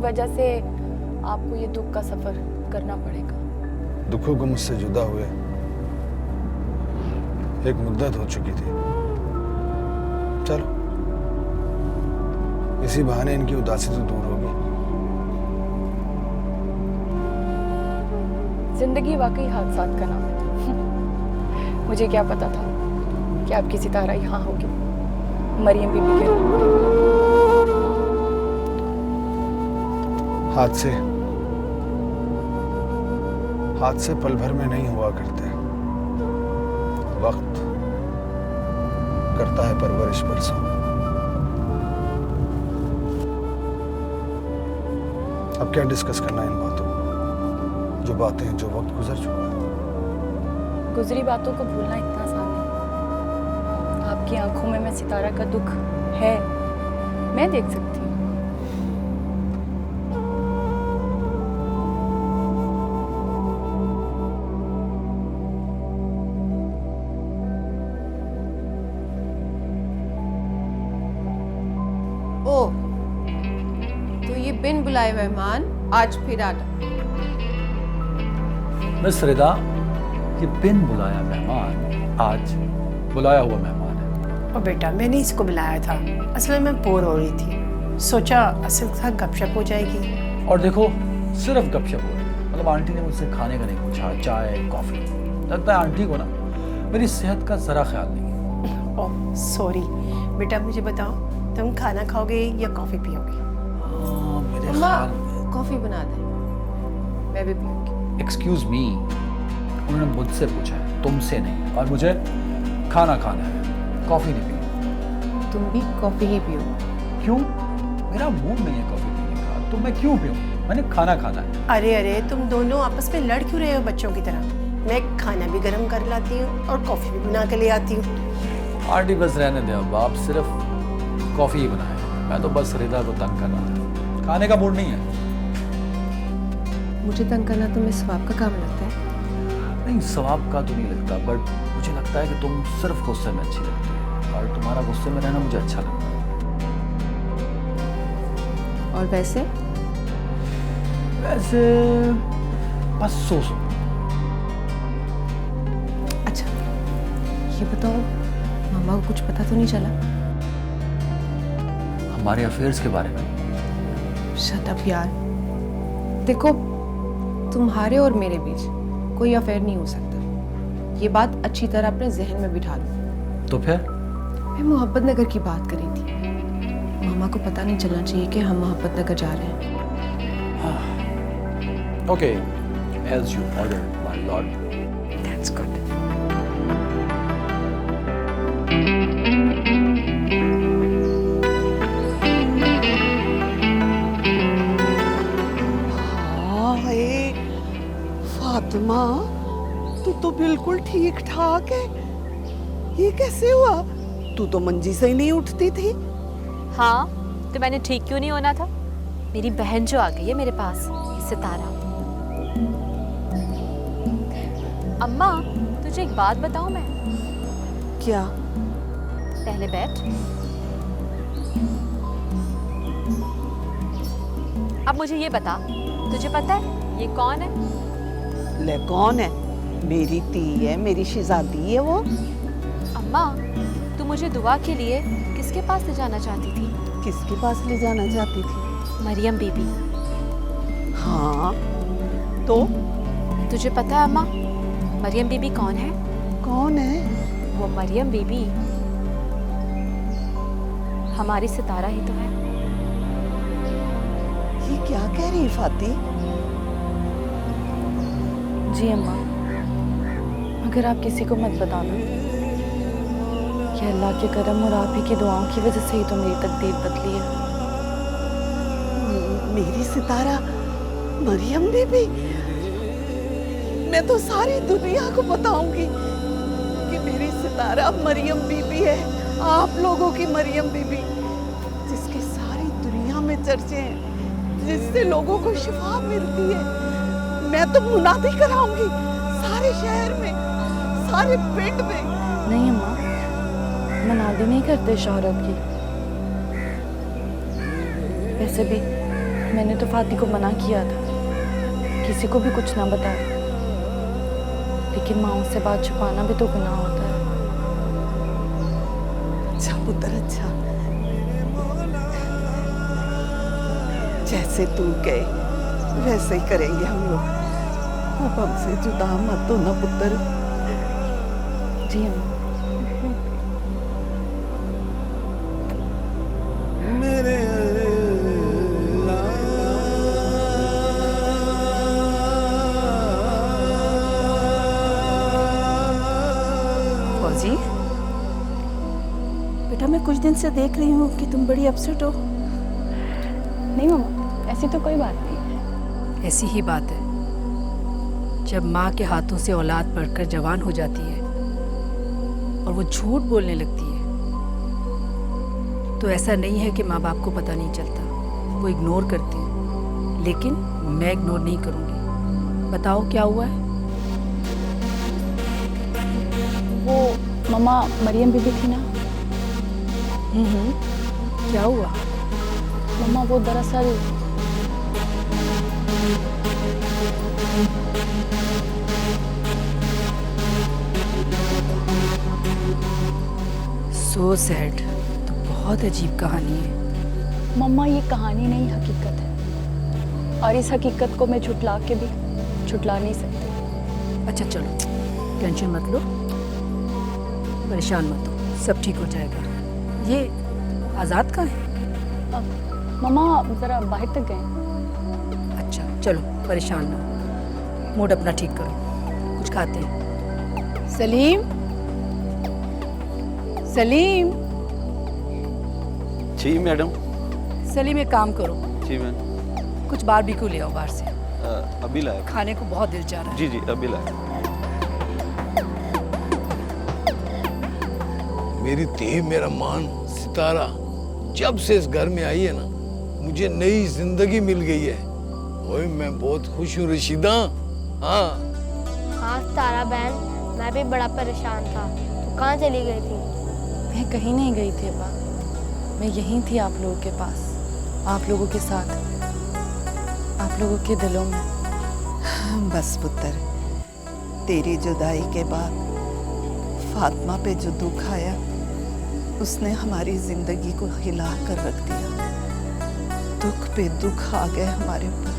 वजह से आपको ये दुख का सफर करना पड़ेगा। दुखों को मुझसे जुदा हुए एक मुद्दत हो चुकी थी। चलो इसी बहाने इनकी उदासी तो दूर होगी। जिंदगी वाकई हादसात का नाम है। मुझे क्या पता था कि आपकी सितारा यहाँ होगी, मरियम बीबी के रूप में। हादसे पल भर में नहीं हुआ करते। वक्त करता है परवरिश बरसों। अब क्या डिस्कस करना इन बातों को, जो बातें जो वक्त गुजर चुका है। गुजरी बातों को भूलना इतना आसान नहीं। आपकी आंखों में मैं सितारा का दुख है, मैं देख सकती हूँ। ओ, तो ये बिन बुलाए मेहमान आज फिर आ गए। मिस रिदा, ये बिन बुलाया मेहमान आज बुलाया हुआ मेहमान है। और बेटा मैंने इसको बुलाया था, असल में मैं बोर हो रही थी, सोचा असल के साथ गपशप हो जाएगी। और देखो सिर्फ गपशप हो रही, मतलब आंटी ने मुझसे खाने का नहीं पूछा, चाय कॉफी। लगता है आंटी को ना मेरी सेहत का जरा ख्याल नहीं। ओह सॉरी बेटा, मुझे बताओ तुम खाना खाओगे या कॉफी पियोगे? मेरे अम्मा ख्याल में कॉफी बना दे, मैं भी पीऊंगी। एक्सक्यूज मी, उन्होंने मुझसे पूछा है, तुमसे नहीं, और मुझे खाना खाना है, कॉफी नहीं पीनी। तुम भी कॉफी ही पियो। क्यों? मेरा मूड नहीं है कॉफी पीने का, तो मैं क्यों पीऊं? मैंने खाना खाना है। अरे अरे तुम दोनों आपस में लड़ क्यों रहे हो बच्चों की तरह? मैं खाना भी गर्म कर लाती हूँ और कॉफी भी बना के ले आती हूँ। आंटी बस रहने दे, अब आप सिर्फ कॉफी ही बनाए, मैं तो बस रिदा को तंग कर रहा था, खाने का मूड नहीं है। मुझे तंग करना तुम्हें स्वाब का काम लगता है? नहीं, सवाब का तो नहीं लगता, बट मुझे लगता है कि तुम सिर्फ गुस्से में अच्छी लगती है, और तुम्हारा गुस्से में रहना मुझे अच्छा लगता है। और वैसे बस सो। अच्छा ये बताओ, मामा को कुछ पता तो नहीं चला? हमारे अफेयर्स के बारे में? शट अप यार। देखो तुम्हारे और मेरे बीच कोई अफेयर नहीं हो सकता, ये बात अच्छी तरह अपने जहन में बिठा लो। तो फिर? मैं मोहब्बत नगर की बात करी थी। मामा को पता नहीं चलना चाहिए कि हम मोहब्बत नगर जा रहे हैं। Okay, as you order, my lord. That's good. Fatima, तू तो बिल्कुल ठीक ठाक है। ये कैसे हुआ? तू तो मंजी से ही नहीं उठती थी। हाँ, तो मैंने ठीक क्यों नहीं होना था? मेरी बहन जो आ गई है मेरे पास, ये सितारा। अम्मा, तुझे एक बात बताऊं मैं? क्या? पहले बैठ। अब मुझे ये बता, तुझे पता है ये कौन है? ले कौन है? मेरी ती है, मेरी शहजादी है वो। अम्मा, तू मुझे दुआ के लिए किसके पास ले जाना चाहती थी? किसके पास ले जाना चाहती थी? मरियम बीबी। हाँ तो? तुझे पता है अम्मा, मरियम बीबी कौन है? कौन है? वो मरियम बीबी हमारी सितारा ही तो है। ये क्या कह रही फाती? जी अम्मा, मगर आप किसी को मत बताना। ये अल्लाह के करम और आप ही की दुआओं की वजह से ही तो मेरी तकदीर बदली है। मेरी सितारा मरियम बीबी? मैं तो सारी दुनिया को बताऊंगी कि मेरी सितारा मरियम बीबी है, आप लोगों की मरियम बीबी, जिसके सारी दुनिया में चर्चे हैं, जिससे लोगों को शिफा मिलती है। मैं तो मुनादी कराऊंगी सारे शहर में, सारे पिंड में। नहीं अम्मा, मुनादी नहीं करते शोहरत की। वैसे भी मैंने तो फाती को मना किया था, किसी को भी कुछ ना बताए, लेकिन माँ से बात छुपाना भी तो गुनाह होता है। अच्छा पुत्र अच्छा, जैसे तू कहे वैसे ही करेंगे हम लोग। अब हमसे जुदा मत हो ना पुत्र। जी अम्मा। फौजी, बेटा मैं कुछ दिन से देख रही हूँ कि तुम बड़ी अपसेट हो। नहीं मम्मा, ऐसी तो कोई बात नहीं। ऐसी ही बात है, जब माँ के हाथों से औलाद बढ़कर जवान हो जाती है और वो झूठ बोलने लगती है, तो ऐसा नहीं है कि माँ बाप को पता नहीं चलता, वो इग्नोर करते हैं, लेकिन मैं इग्नोर नहीं करूँगी। बताओ क्या हुआ है? वो मम्मा मरियम बीबी थी ना, क्या हुआ? मम्मा वो दरअसल सो सैड। तो बहुत अजीब कहानी है। मम्मा ये कहानी नहीं हकीकत है, और इस हकीकत को मैं झुटला के भी झुटला नहीं सकती। अच्छा चलो, टेंशन मत लो, परेशान मत हो, सब ठीक हो जाएगा। ये आज़ाद कहाँ है? मम्मा ज़रा बाहर तक गए। अच्छा चलो, परेशान ना हो, मूड अपना ठीक करो, कुछ खाते हैं। सलीम, सलीम, जी मैडम। सलीम एक काम करो, जी मैम। कुछ बारबेक्यू ले आओ बाहर से, अभी लाया। खाने को बहुत दिल चाह रहा है। जी जी अभी लाया। मेरी तेह मेरा मान सितारा जब से इस घर में आई है ना, मुझे नई जिंदगी मिल गई है। ओए मैं बहुत खुश हूँ रशीदा। हाँ हाँ तारा बहन, मैं भी बड़ा परेशान था। तो कहाँ चली गई थी? मैं कहीं नहीं गई थी अब्बा, मैं यहीं थी आप लोगों के पास, आप लोगों के साथ, आप लोगों के दिलों में। बस पुत्र, तेरी जुदाई के बाद फातिमा पे जो दुख आया, उसने हमारी जिंदगी को हिला कर रख दिया। दुख पे दुख आ गए हमारे ऊपर।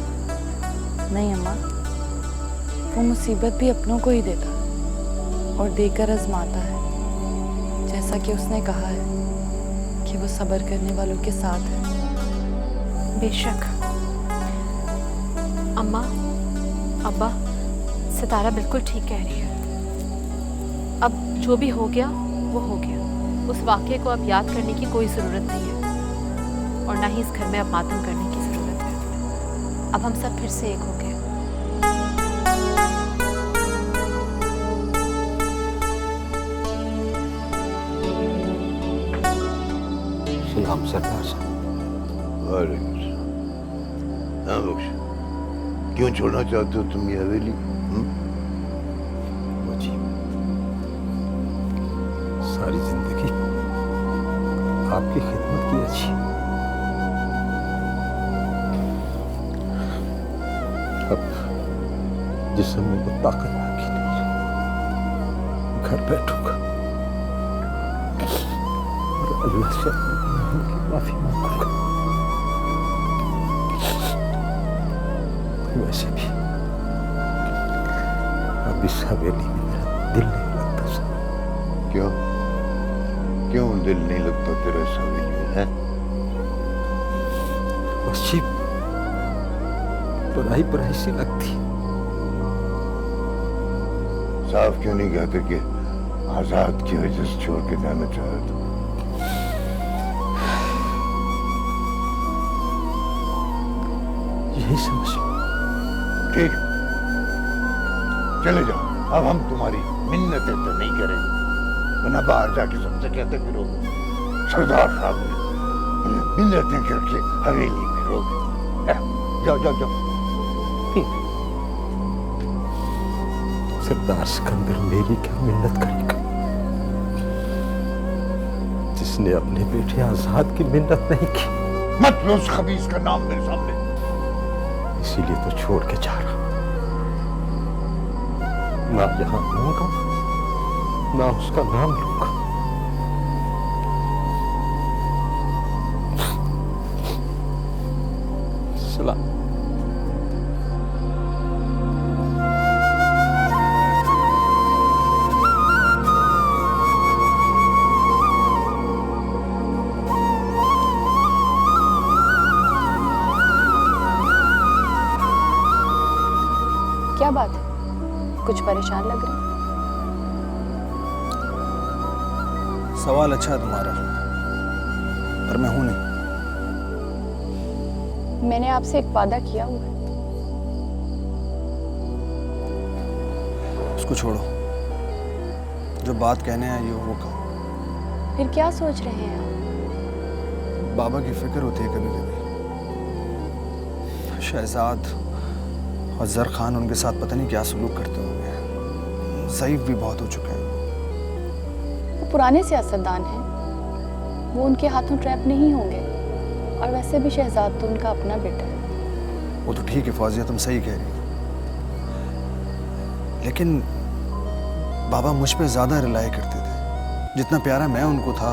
नहीं अम्मा, वो मुसीबत भी अपनों को ही देता और देकर आजमाता है, जैसा कि उसने कहा है कि वो सब्र करने वालों के साथ है। बेशक। अम्मा, अब्बा, सितारा बिल्कुल ठीक कह रही है। अब जो भी हो गया वो हो गया, उस वाक़े को अब याद करने की कोई ज़रूरत नहीं है, और ना ही इस घर में अब मातम करने की ज़रूरत है। अब हम सब फिर से एक हो गए। सलाम सरदार साहब। हाँ बख्श, क्यों छोड़ना चाहते हो तुम ये हवेली? जी, सारी जिंदगी आपकी खिदमत की अच्छी, अब जिसम में वो ताकत बाकी नहीं है, घर बैठूंगा और अल्लाह से अपने गुनाहों की माफी मांगूंगा। वैसे भी अब इस हवेली में मेरा दिल नहीं लगता सर। क्यों क्यों दिल नहीं लगता तेरा इस हवेली में है? बस जी पढ़ाई पढ़ाई सी लगती। साफ क्यों नहीं कहते कि आजाद की वजह से छोड़ के जाना चाहे तो? यही समझ लो। ठीक, चले जाओ। अब हम तुम्हारी मिन्नतें तो नहीं करेंगे, वरना बाहर जाके सबसे कहते फिरोगे सरदार साहब ने मिन्नतें करके हवेली में रोके। जाओ जाओ जाओ। सरदार सिकंदर मेरी क्या मिन्नत करेगा, जिसने अपने बेटे आजाद की मिन्नत नहीं की। मत लो उस खबीस का नाम मेरे सामने। इसीलिए तो छोड़ के जा रहा। ना यहाँ रहूंगा, ना उसका नाम लूंगा। सलाम। क्या बात है, कुछ परेशान लग रहे हैं? सवाल अच्छा है तुम्हारा, पर मैं हूं नहीं। मैंने आपसे एक वादा किया हुआ है। उसको छोड़ो, जो बात कहने आई हो वो कहो। फिर क्या सोच रहे हैं आप? बाबा की फिक्र होती है कभी कभी। शहजाद और जर खान उनके साथ पता नहीं क्या सलूक करते होंगे। ज़ईफ भी बहुत हो चुके हैं। वो पुराने सियासतदान हैं, वो उनके हाथों ट्रैप नहीं होंगे। और वैसे भी शहजाद तो उनका अपना बेटा है। वो तो ठीक है फौजिया, तुम सही कह रही हो, लेकिन बाबा मुझ पे ज़्यादा रिलाई करते थे। जितना प्यारा मैं उनको था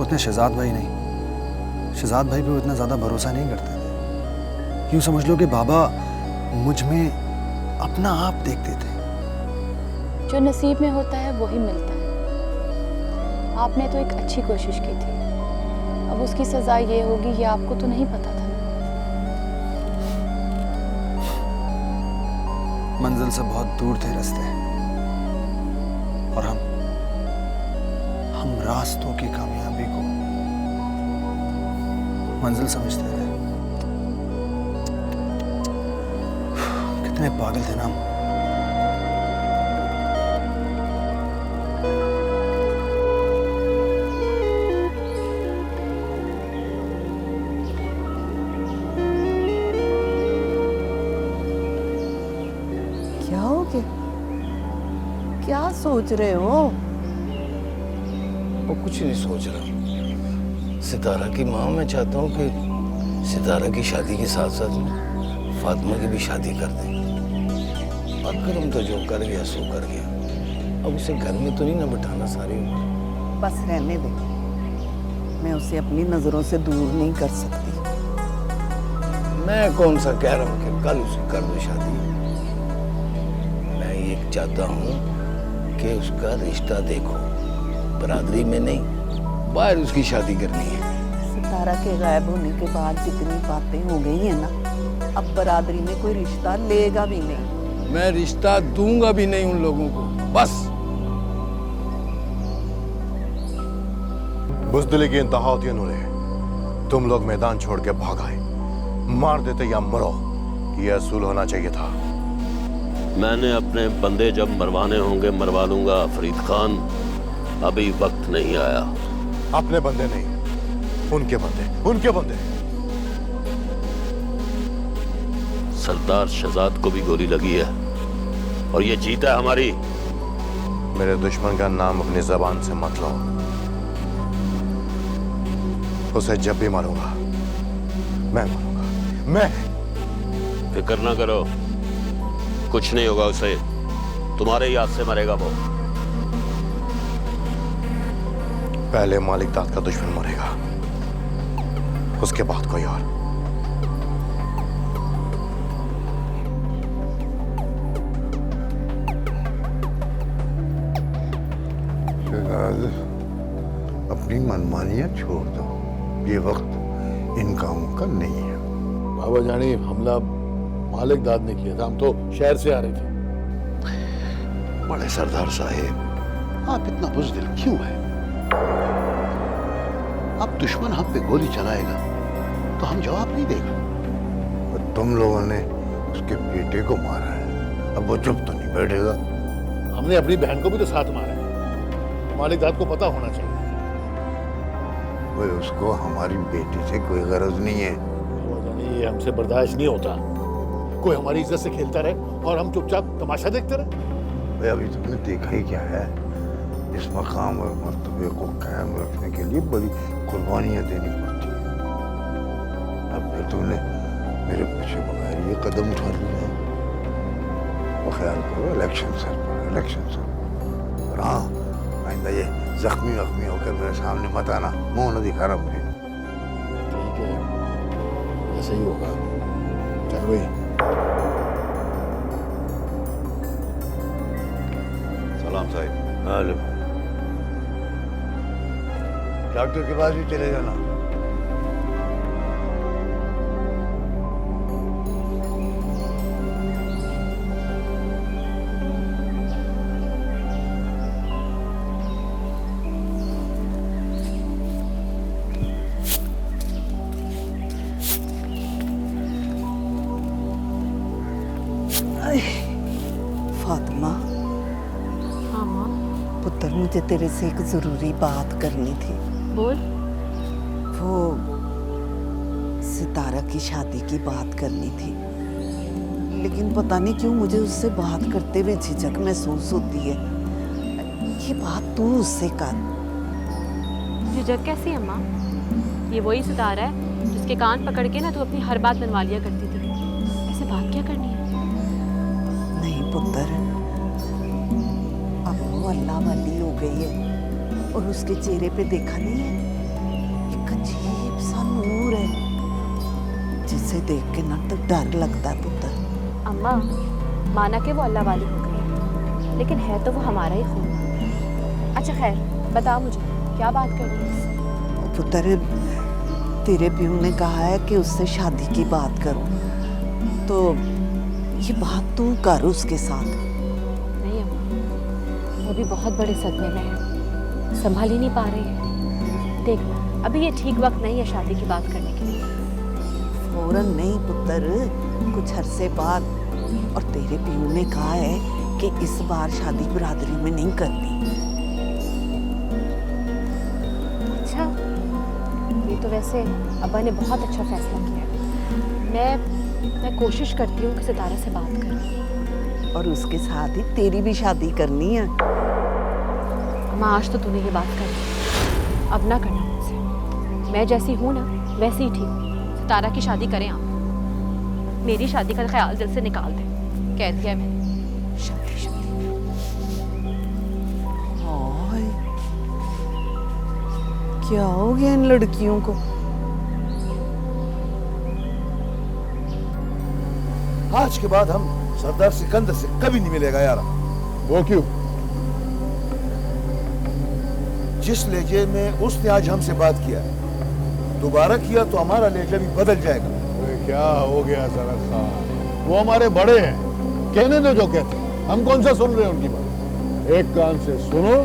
उतने शहजाद भाई नहीं। शहजाद भाई पे वो इतना ज़्यादा भरोसा नहीं करते थे। यूँ समझ लो कि बाबा मुझ में अपना आप देखते थे। जो नसीब में होता है वही मिलता है। आपने तो एक अच्छी कोशिश की थी, अब उसकी सजा ये होगी ये आपको तो नहीं पता था। मंजिल से बहुत दूर थे रास्ते, और हम रास्तों की कामयाबी को मंजिल समझते रहे। कितने पागल थे ना हम। क्या हो गया? क्या सोच रहे हो? वो कुछ नहीं सोच रहा। सितारा की माँ, मैं चाहता हूँ कि सितारा की शादी के साथ साथ फातिमा की भी शादी कर दें। अकरम तो जो कर गया सो कर गया, अब उसे घर में तो नहीं ना बिठाना सारी उम्र। बस रहने दे, मैं उसे अपनी नजरों से दूर नहीं कर सकती। मैं कौन सा कह रहा हूँ कि कल उसे कर दो शादी। मैं ये चाहता हूँ कि उसका रिश्ता देखो, बरादरी में नहीं, बाहर उसकी शादी करनी है। सितारा के गायब होने के बाद जितनी बातें हो गई हैं ना, अब बरादरी में कोई रिश्ता लेगा भी नहीं। मैं रिश्ता दूंगा भी नहीं उन लोगों को, बस। बुज़दिली की इंतहा होती है नूरे। तुम लोग मैदान छोड़ के भाग आए, मार देते या मरो, ये असूल होना चाहिए था। मैंने अपने बंदे जब मरवाने होंगे मरवा लूंगा फरीद खान, अभी वक्त नहीं आया। अपने बंदे नहीं, उनके बंदे, उनके बंदे। सरदार शहजाद को भी गोली लगी है और ये जीता है हमारी। मेरे दुश्मन का नाम अपनी जबान से मत लो। उसे जब भी मारूंगा मैं मारूंगा, मैं। फिक्र ना करो, कुछ नहीं होगा उसे, तुम्हारे ही हाथ से मरेगा वो। पहले मालिक दाद का दुश्मन मरेगा, उसके बाद कोई और। अपनी मनमानियां छोड़ दो, ये वक्त इन कामों का नहीं है। बाबा जानी, हमला मालिक दाद ने किया था, हम तो शहर से आ रहे थे। बड़े सरदार साहेब, आप इतना बुज़दिल क्यों है? अब दुश्मन हम पे गोली चलाएगा तो हम जवाब नहीं देगा। और तुम लोगों ने उसके बेटे को मारा है, अब वो चुप तो नहीं बैठेगा। हमने अपनी बहन को भी तो साथ मारा है, मालिक दाद को पता होना चाहिए। वो उसको हमारी बेटी से कोई गरज नहीं है। ये हमसे बर्दाश्त नहीं होता, कोई हमारी इज्जत से खेलता रहे और हम चुपचाप तमाशा देखते रहे। भाई अभी तुमने देखा ही क्या है, इस मकाम और मर्तबे को कायम रखने के लिए बड़ी कुर्बानियां देनी पड़ती हैं। अब फिर तुमने मेरे पूछे बगैर ये कदम उठा लूंगा। वो ख्याल करो इलेक्शन सर पर, इलेक्शन सर। और हाँ, आइंदा ये जख्मी वख्मी होकर मेरे सामने मत आना, मुंह न दिखाना मुझे। ठीक है, ऐसा ही होगा। चल भाई। सलाम साहिब। हेलो। डॉक्टर के पास भी चले जाना। फातिमा, हाँ माँ। पुत्र मुझे तेरे से एक जरूरी बात करनी थी। बोल। वो सितारा की शादी की बात करनी थी, लेकिन पता नहीं क्यों मुझे उससे बात करते हुए झिझक महसूस होती है। ये बात तू उससे कर। झिझक कैसी है माँ? ये वही सितारा है जिसके कान पकड़ के ना तू अपनी हर बात मनवा लिया करती थी। ऐसे बात क्या करनी है? नहीं पुत्र, अब वो अल्लाह वाली हो गई है और उसके चेहरे पे देखा नहीं है, एक अजीब सा नूर है जिसे देख के ना तो डर लगता है पुत्र। अम्मा, माना कि वो अल्लाह वाली हो गई है, लेकिन है तो वो हमारा ही खून। अच्छा खैर, बता मुझे क्या बात करनी है? पुत्र, तेरे प्यू ने कहा है कि उससे शादी की बात करो, तो ये बात तू कर उसके साथ। नहीं अम्मा, वो भी बहुत बड़े सदमे में है, संभाल ही नहीं पा रही है। देख, अभी ये ठीक वक्त नहीं है शादी की बात करने के लिए। फौरन नहीं पुत्र, कुछ अरसे बाद। और तेरे प्यू ने कहा है कि इस बार शादी बिरादरी में नहीं करनी। अच्छा, ये तो वैसे अब्बा ने बहुत अच्छा फैसला किया। मैं कोशिश करती हूँ कि सितारा से बात करूँ। और उसके साथ ही तेरी भी शादी करनी है। अम्मा, आज तो तूने ये बात कर दी, अब ना करना मुझसे। मैं जैसी हूँ ना वैसी ही ठीक। सितारा की शादी करें आप, मेरी शादी का ख्याल दिल से निकाल दें। कह दिया मैंने, शादी शादी। हाय, क्या हो गया इन लड़कियों को? आज के बाद हम सरदार सिकंदर से कभी नहीं मिलेगा यार। वो क्यों? जिस लहजे में उसने आज हमसे बात किया, दोबारा किया तो हमारा लहजा भी बदल जाएगा। अरे क्या हो गया सरद खान? वो हमारे बड़े हैं, कहने दो जो कहते हैं। हम कौन सा सुन रहे हैं उनकी बात? एक कान से सुनो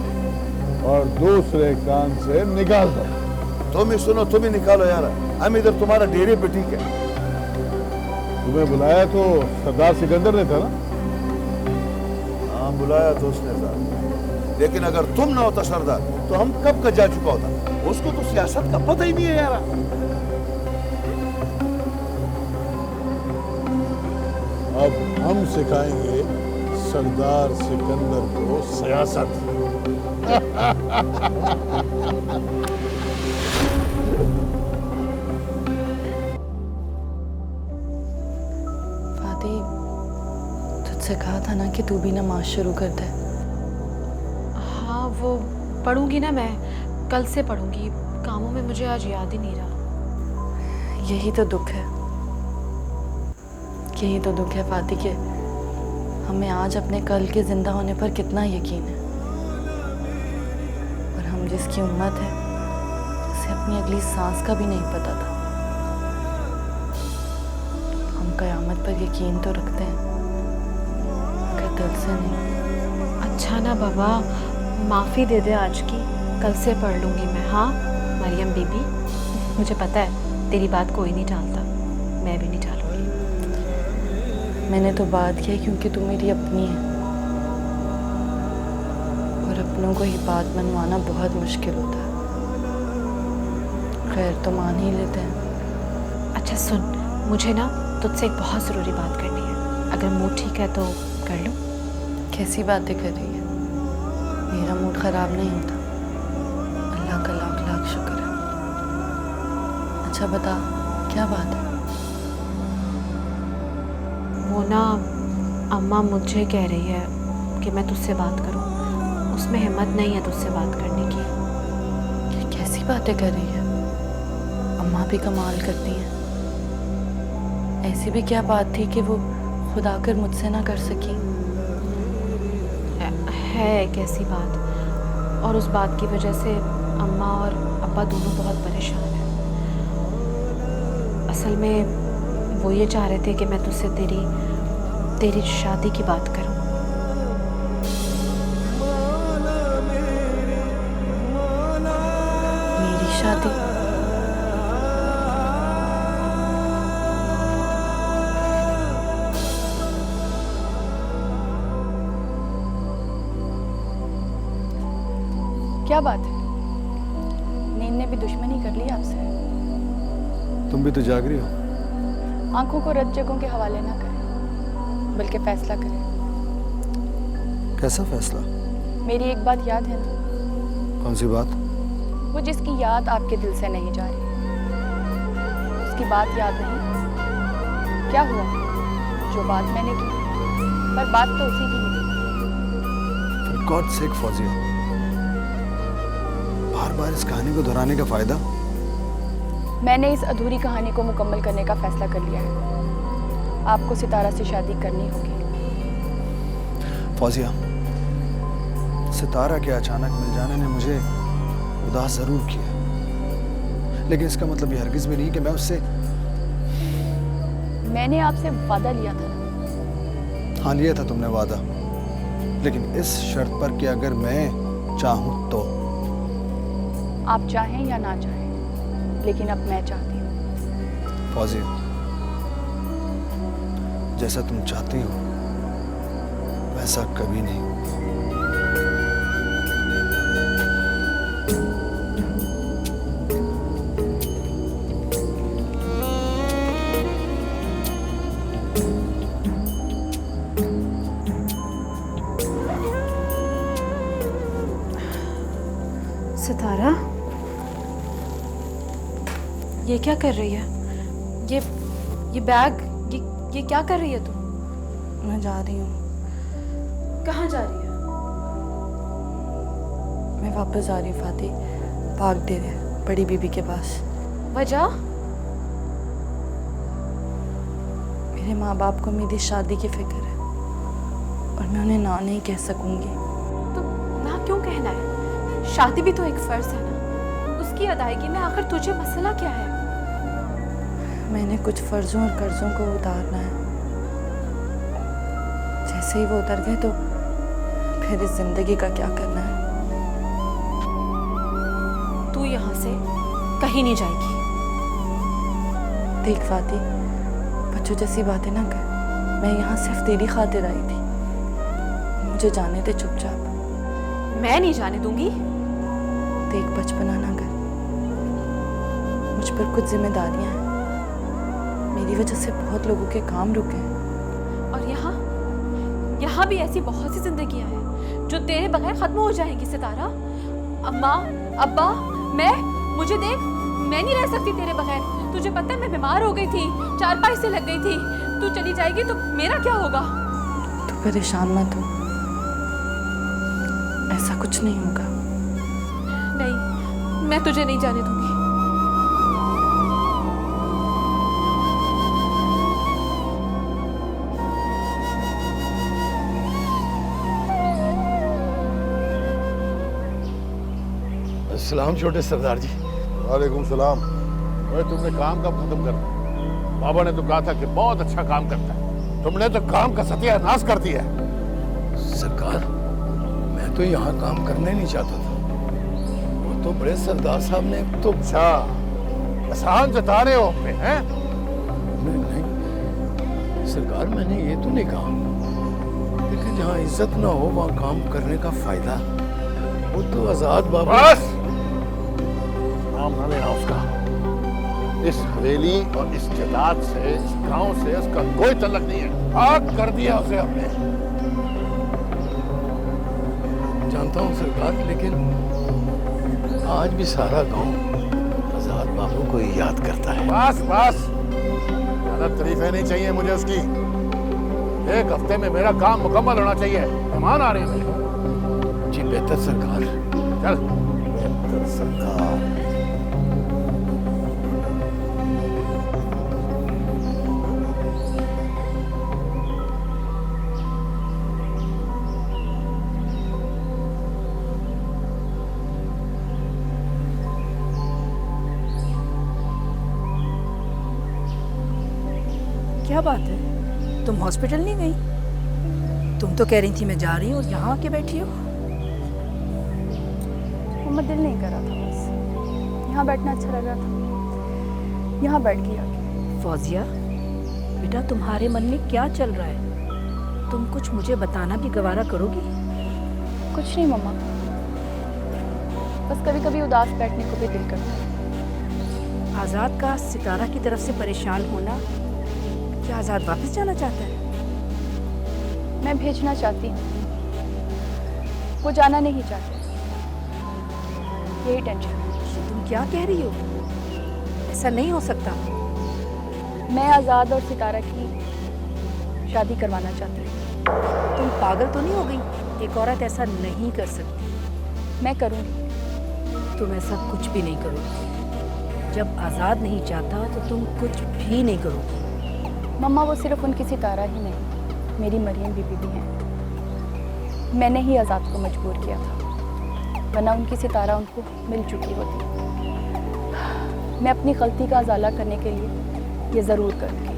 और दूसरे कान से निकाल दो। तुम ही सुनो, तुम ही निकालो यार। हम इधर तुम्हारा डेरे पे ठीक है। तुम्हें बुलाया तो सरदार सिकंदर ने था ना? हाँ, बुलाया तो उसने था, लेकिन अगर तुम ना होता सरदार तो हम कब का जा चुका होता। उसको तो सियासत का पता ही नहीं है यार। अब हम सिखाएंगे सरदार सिकंदर को सियासत। फादी, तुझसे कहा था ना कि तू भी नमाज शुरू कर दे। हाँ, वो पढ़ूंगी ना, मैं कल से पढ़ूंगी। कामों में मुझे आज याद ही नहीं रहा। यही तो दुख है, यही तो दुख है फादी के हमें आज अपने कल के जिंदा होने पर कितना यकीन है, और हम जिसकी उम्मत है उसे अपनी अगली सांस का भी नहीं पता था। हम कयामत पर यकीन तो रखते हैं, मगर दिल से नहीं। अच्छा ना बाबा, माफ़ी दे दे आज की, कल से पढ़ लूँगी मैं। हाँ मरियम बीबी, मुझे पता है तेरी बात कोई नहीं टालता, मैं भी नहीं टालूंगी। मैंने तो बात किया क्योंकि तू मेरी अपनी है, और अपनों को ही बात मनवाना बहुत मुश्किल होता है। खैर तो मान ही लेते हैं। अच्छा सुन, मुझे ना तुझसे एक बहुत ज़रूरी बात करनी है, अगर मूड ठीक है तो कर लूँ। कैसी बातें कर रही है? मेरा मूड ख़राब नहीं होता, अल्लाह का लाख लाख शुक्र है। अच्छा बता, क्या बात है? वो ना अम्मा मुझे कह रही है कि मैं तुझसे बात करूं। उसमें हिम्मत नहीं है तुझसे बात करने की। ये कैसी बातें कर रही है? अम्मा भी कमाल करती हैं। ऐसी भी क्या बात थी कि वो खुद आकर मुझसे ना कर सकी? है एक ऐसी बात, और उस बात की वजह से अम्मा और अब्बा दोनों बहुत परेशान हैं। असल में वो ये चाह रहे थे कि मैं तुझसे तेरी शादी की बात करूं। मेरी शादी? क्या बात है? नींद ने भी दुश्मनी कर ली आपसे? तुम भी तो जाग रही हो। आंखों को रत जगहों के हवाले ना करें, बल्कि फैसला करें। कैसा फैसला? मेरी एक बात याद है ना? कौन सी बात? वो जिसकी याद आपके दिल से नहीं जा रही, उसकी बात याद नहीं? क्या हुआ? जो बात मैंने की, पर बात तो उसी की ही थी। For God's sake, फौजिया, बार बार इस कहानी को दोहराने का फायदा? मैंने इस अधूरी कहानी को मुकम्मल करने का फैसला कर लिया है। आपको सितारा से शादी करनी होगी। फौजिया, सितारा के अचानक मिल जाने ने मुझे उदास जरूर किया, लेकिन इसका मतलब ये हरगिज भी नहीं कि मैं उससे... मैंने आपसे वादा लिया था ना? हाँ, लिया था तुमने वादा, लेकिन इस शर्त पर कि अगर मैं चाहूं तो। आप चाहें या ना चाहें, लेकिन अब मैं चाहती हूँ। फौजिया, जैसा तुम चाहती हो वैसा कभी नहीं होगा। सितारा, ये क्या कर रही है? ये बैग, ये क्या कर रही है तू? मैं जा रही हूँ। कहाँ जा रही है? मैं वापस जा रही हूँ फाती, भाग दे रहे बड़ी बीबी के पास। वजह? मेरे माँ बाप को मेरी शादी की फिक्र है और मैं उन्हें ना नहीं कह सकूंगी। तो ना क्यों कहना है? शादी भी तो एक फर्ज है ना, उसकी अदायगी में आखिर तुझे मसला क्या है? मैंने कुछ फर्जों और कर्जों को उतारना है। जैसे ही वो उतर गए तो फिर इस जिंदगी का क्या करना है? तू यहाँ से कहीं नहीं जाएगी। देख फाती, बच्चों जैसी बातें ना कर। मैं यहाँ सिर्फ तेरी खातिर आई थी। मुझे जाने दे चुपचाप। मैं नहीं जाने दूंगी। देख, बचपना ना कर। मुझ पर कुछ जिम्मेदारियां हैं। मेरी वजह से बहुत लोगों के काम रुके हैं। और यहाँ भी ऐसी बहुत सी जिंदगियां हैं जो तेरे बगैर खत्म हो जाएंगी। सितारा, अम्मा, अब्बा, मुझे देख, मैं नहीं रह सकती तेरे बगैर। तुझे पता है मैं बीमार हो गई थी, चारपाई से लग गई थी। तू चली जाएगी तो मेरा क्या होगा? तू परेशान मत हो, ऐसा कुछ नहीं होगा। नहीं, मैं तुझे नहीं जाने दूंगी। सलाम छोटे सरदार जी। वालेकुम सलाम। ओए, तुमने काम कब खत्म करना? बाबा ने तो कहा था कि बहुत अच्छा काम करता है। तुमने तो काम का सत्यानाश कर दिया है। सरकार, मैं तो यहाँ काम करना ही नहीं चाहता था। वो तो बड़े सरदार साहब ने तो... अच्छा, एहसान जता रहे हो अपने, हैं? नहीं सरकार, मैंने ये तो नहीं कहा, लेकिन जहाँ इज्जत ना हो वहाँ काम करने का फायदा। वो तो आजाद बाबा... बस नाम ना लेना उसका। इस हवेली और इस जदाद से, इस गांव से उसका कोई तल्लक नहीं है। आग कर दिया उसे हमने। जानता हूँ सरकार, लेकिन आज भी सारा गांव आजाद बाबू को ही याद करता है। बस बस, ज्यादा तारीफें नहीं चाहिए मुझे उसकी। 1 हफ्ते में मेरा काम मुकम्मल होना चाहिए। मेहमान आ रहे हैं मेरे। जी बेहतर सरकार। चल। बेहतर सरकार। क्या बात है, तुम हॉस्पिटल नहीं गई? तुम तो कह रही थी मैं जा रही हूँ और यहाँ आके बैठी हो। मम्मा दिल नहीं कर रहा था, बस यहाँ बैठना अच्छा लग रहा था, यहाँ बैठ गई आके। फौजिया बेटा, तुम्हारे मन में क्या चल रहा है? तुम कुछ मुझे बताना भी गवारा करोगी? कुछ नहीं मम्मा, बस कभी कभी उदास बैठने को भी दिल करता है। आज़ाद का सितारा की तरफ से परेशान होना, क्या आज़ाद वापस जाना चाहता है? मैं भेजना चाहती हूँ, वो जाना नहीं चाहते, यही टेंशन है। तुम क्या कह रही हो? ऐसा नहीं हो सकता। मैं आज़ाद और सितारा की शादी करवाना चाहती हूँ। तुम पागल तो नहीं हो गई? एक औरत ऐसा नहीं कर सकती। मैं करूँगी। तुम ऐसा कुछ भी नहीं करोगी। जब आज़ाद नहीं चाहता तो तुम कुछ भी नहीं करोगी। मम्मा वो सिर्फ उनकी सितारा ही नहीं, मेरी मरियम बीबी भी हैं। मैंने ही आज़ाद को मजबूर किया था, वरना उनकी सितारा उनको मिल चुकी होती। मैं अपनी गलती का अजाला करने के लिए ये ज़रूर करूँगी।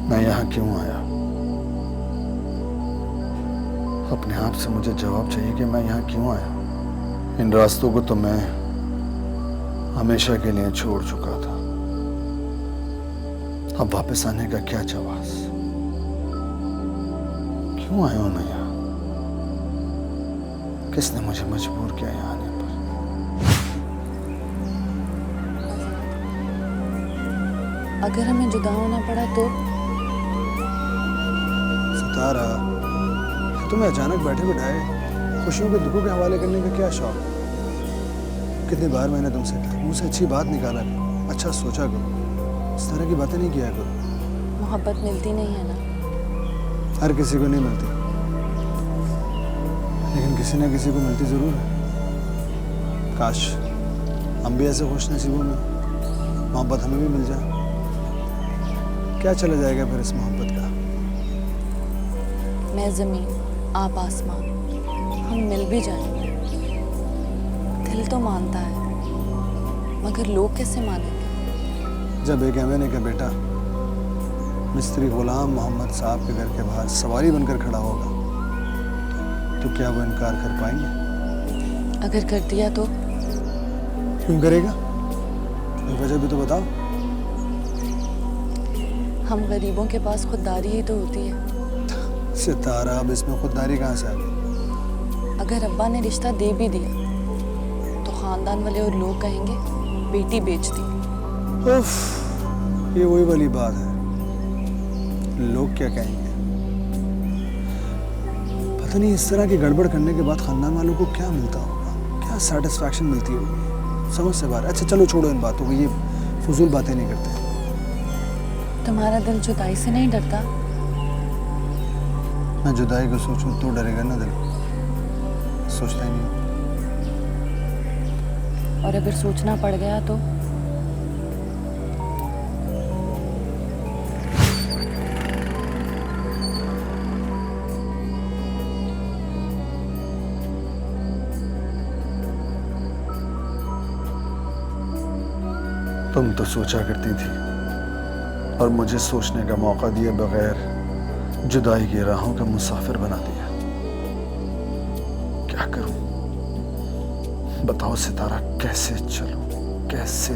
मैं यहाँ क्यों आया? अपने आप से मुझे जवाब चाहिए कि मैं यहाँ क्यों आया। इन रास्तों को तो मैं हमेशा के लिए छोड़ चुका था। अब वापस आने का क्या जवाब? क्यों आया हूं मैं यहाँ? किसने मुझे मजबूर किया यहाँ आने पर? अगर हमें जुदा होना पड़ा तो? सितारा, तुम्हें अचानक बैठे बिठाए खुशियों के दुखों के हवाले करने का क्या शौक? कितनी बार मैंने तुमसे कहा, मुझसे अच्छी बात निकाला करो, अच्छा सोचा करो, इस तरह की बातें नहीं किया करो। मोहब्बत मिलती नहीं है ना? हर किसी को नहीं मिलती, लेकिन किसी न किसी को मिलती जरूर है। काश हम भी ऐसे खुश नसीबों में मोहब्बत हमें भी मिल जाए। क्या चला जाएगा फिर इस मोहब्बत का? मैं ज़मीन, आप आसमान, हम मिल भी जाएंगे। दिल तो मानता है, मगर लोग कैसे मानेंगे? जब एक एमएनए का बेटा मिस्त्री गुलाम मोहम्मद साहब के घर के बाहर सवारी बनकर खड़ा होगा, तो क्या वो इनकार कर पाएंगे? अगर कर दिया तो? क्यों करेगा? कोई वजह भी तो बताओ। हम गरीबों के पास खुददारी ही तो होती है। सितारा, अब इसमें खुददारी कहाँ से आ गई? अगर अब्बा ने रिश्ता दे भी दिया तो खानदान वाले और लोग कहेंगे बेटी बेच दी। उफ, ये वही वाली बात है, लोग क्या कहेंगे। पता नहीं इस तरह की गड़बड़ करने के बाद खानदान वालों को क्या मिलता होगा, क्या सेटिस्फैक्शन मिलती होगी, समझ से बाहर। अच्छा चलो छोड़ो इन बातों को, ये फजूल बातें नहीं करते। तुम्हारा दिल जुदाई से नहीं डरता? मैं जुदाई को सोचूं तो डरेगा ना दिल, सोचता ही नहीं। और अगर सोचना पड़ गया तो? तुम तो सोचा करती थी और मुझे सोचने का मौका दिए बगैर जुदाई की राहों का मुसाफिर बना दिया। क्या करूं? बताओ सितारा, कैसे चलूं? कैसे?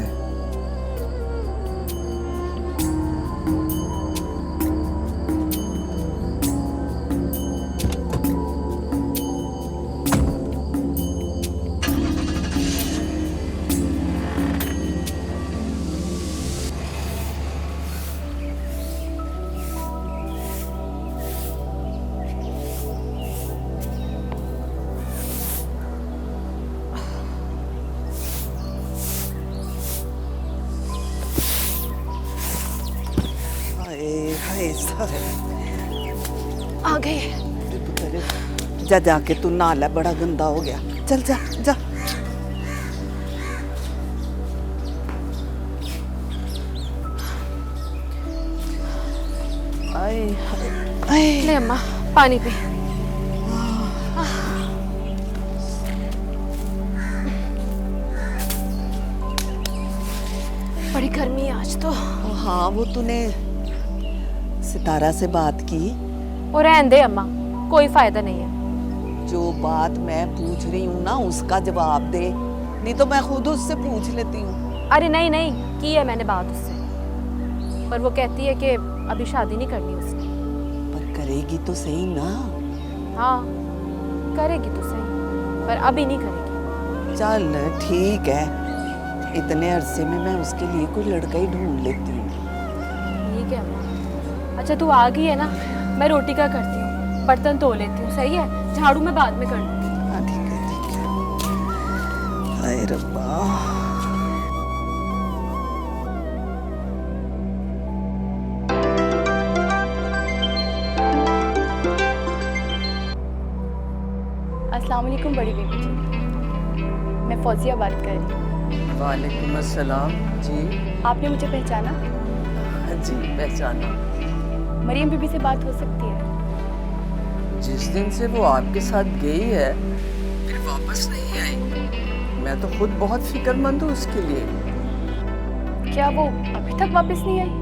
आ गए। जा जाके तू नहा ले, बड़ा गंदा हो गया। चल जा जा। ले अम्मा पानी पी। बड़ी गर्मी है आज तो। हाँ, वो तूने सितारा से बात की? और रहने दे अम्मा, कोई फायदा नहीं है। जो बात मैं पूछ रही हूँ ना उसका जवाब दे, नहीं तो मैं खुद उससे पूछ लेती हूँ। अरे नहीं नहीं, की है मैंने बात उससे, पर वो कहती है कि अभी शादी नहीं करनी उसने। पर करेगी तो सही ना? हाँ करेगी तो सही, पर अभी नहीं करेगी। चल ठीक है, इतने अरसे में मैं उसके लिए कोई लड़का ही ढूंढ लेती हूँ। ठीक है अम्मा। अच्छा तू आ गई है ना, मैं रोटी का करती हूँ, बर्तन धो लेती हूँ, सही है? झाड़ू मैं बाद में कर लूँगी। हाँ ठीक है ठीक है। हाय रब्बा। अस्सलाम वालेकुम बड़ी बीबी जी, मैं फौजिया बात कर रही हूँ। वालेकुम अस्सलाम जी। आपने मुझे पहचाना? जी पहचाना। मरियम बीबी से बात हो सकती है? जिस दिन से वो आपके साथ गई है फिर वापस नहीं आई। मैं तो खुद बहुत फिक्रमंद हूँ उसके लिए। क्या वो अभी तक वापस नहीं आई?